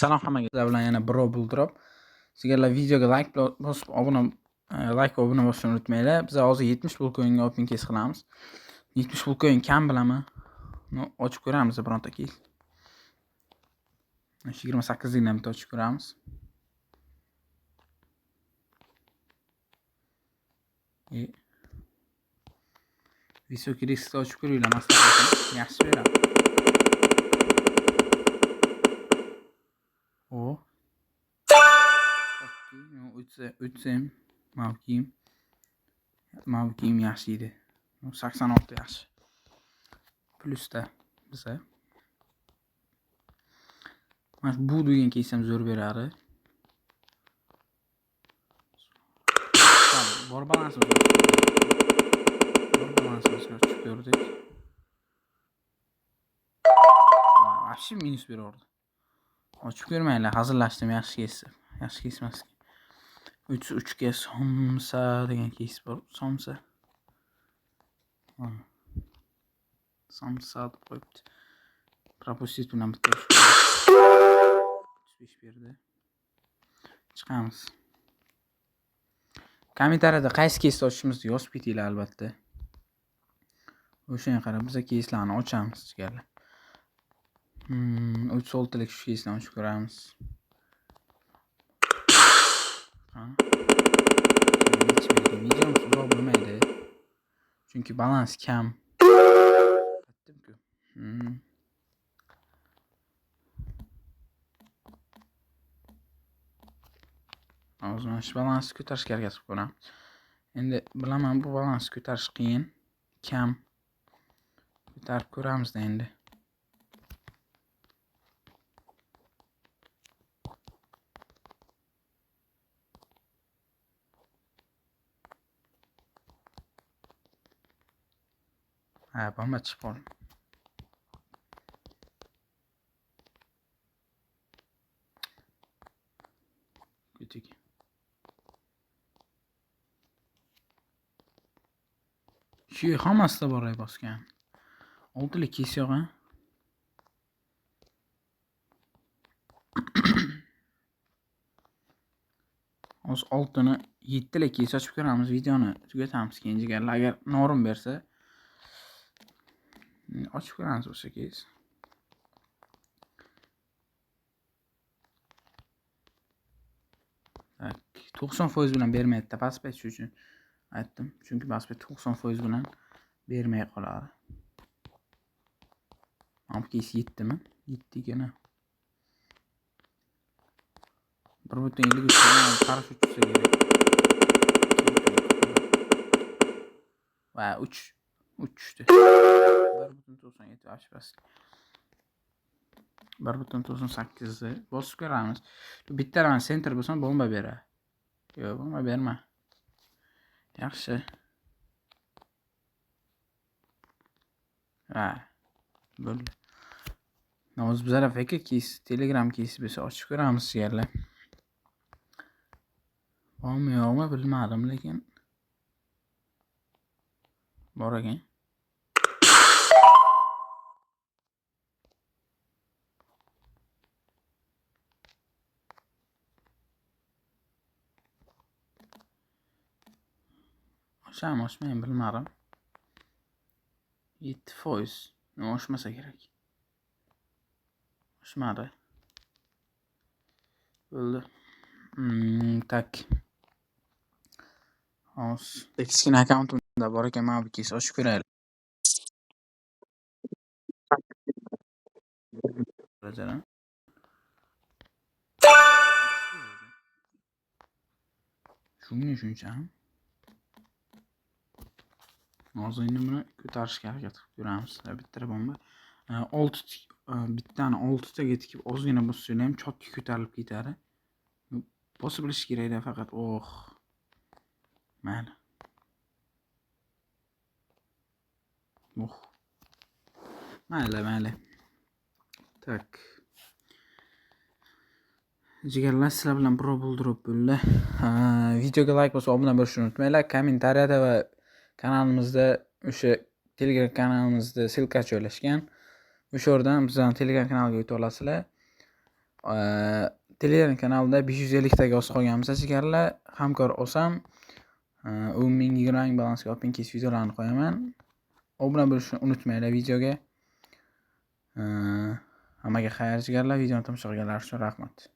Salom hammaga. Sizlar bilan yana birov buldirib. Sizlar videoga like bosib, like va obuna bosishni unutmanglar. Biz hozir 70 pul coinga open case qilamiz. 70 pul coin kam bilaman. Ochib ko'ramiz bironta case. 28 dan bitta ochib ko'ramiz. Visoki riskda ochib ko'ringlar, maslahatim yaxshi beradi. O. Utsam mavkim yaxshi edi. 86 yaxshi. Plusda biza. Mana bu degan case ham zo'r beradi. Bor balansimiz ochib ko'rdik. Вообще minus berardi. Ochib ko'rmanglar, hazillashdim, yaxshi case. Yaxshi case emas. 3 ga somsa degan case bor. Somsa deb qo'yibdi. Propustit bilan bitta 35 berdi. Chiqamiz. Kommentariyada qaysi case ochishimizni yozib ketinglar albatta. O'shanga qarab biz caselarni ochamiz sizlarga. 36 lik shu case'ni ochib ko'ramiz. Videomiz uzoq bo'lmaydi. Chunki balans kam. Aytdim-ku. Hozir mana shu balansni ko'tarishga harakat qilib ko'raman. Endi bilaman bu balansni ko'tarish qiyin, kam. Ko'tarib ko'ramiz-da endi. Bomba chiqib qoldi. Ketik. Shu hammasida bor bosgan. 6 lik case yo'q, ha? Hozir 6 ni 7 lik case ochib ko'ramiz, videoni tugatamiz keyingiga. Agar norim bersa ochib ko'ramiz o'sha case. Tak, 90% bilan bermaydi, paspet shu uchun aytdim. Chunki paspet 90% bilan bermay qoladi. Mana bu case 7 mi? 7 gana. 1.53 qarash uchsa kerak. Va 3 tushdi. 1.97 ashbas. 1.98 ni bosib ko'ramiz. Bittadan center bo'lsa bomba beradi. Yo'q, bomba berma. Yaxshi. Bo'ldi. Hozir bizlar fake case, Telegram case bo'lsa ochib ko'ramiz sizlarga. Bormi yo'qmi bilmadim, lekin bor ekan. Oshmayman bilmadim. 7%. Oshmasa kerak. Oshmadi. Bo'ldi. Tak. Hozir Xkin akkauntimda bor ekan, mana bu case ochib ko'raylik. Shuncha. Hozir endi buni ko'tarishga harakat qilib ko'ramiz. Bitta bomba. 6 taga tikib ozgina bossangiz ham chotga ko'tarilib ketadi. Bosib bilish kerak-da faqat. Mayli. Mayli. Tak. Jigarlar, sizlar bilan birov buldirib bo'ldi. Videoga like bosib, obuna bo'lishni unutmanglar. Kommentariyada va kanalimizda o'sha Telegram kanalimizda silka joylashgan. O'sha yerdan bizning Telegram kanaliga o'tib olasizlar. Telegram kanalida 550 taga oz qolganmiz jigarlar. Hamkor olsam 10 ming 20 ming balansga Open Case videolarini qo'yaman. Obuna bo'lishni unutmanglar videoga. Hammaga xayr jigarlar. Videoni tomosha qilganlar uchun rahmat.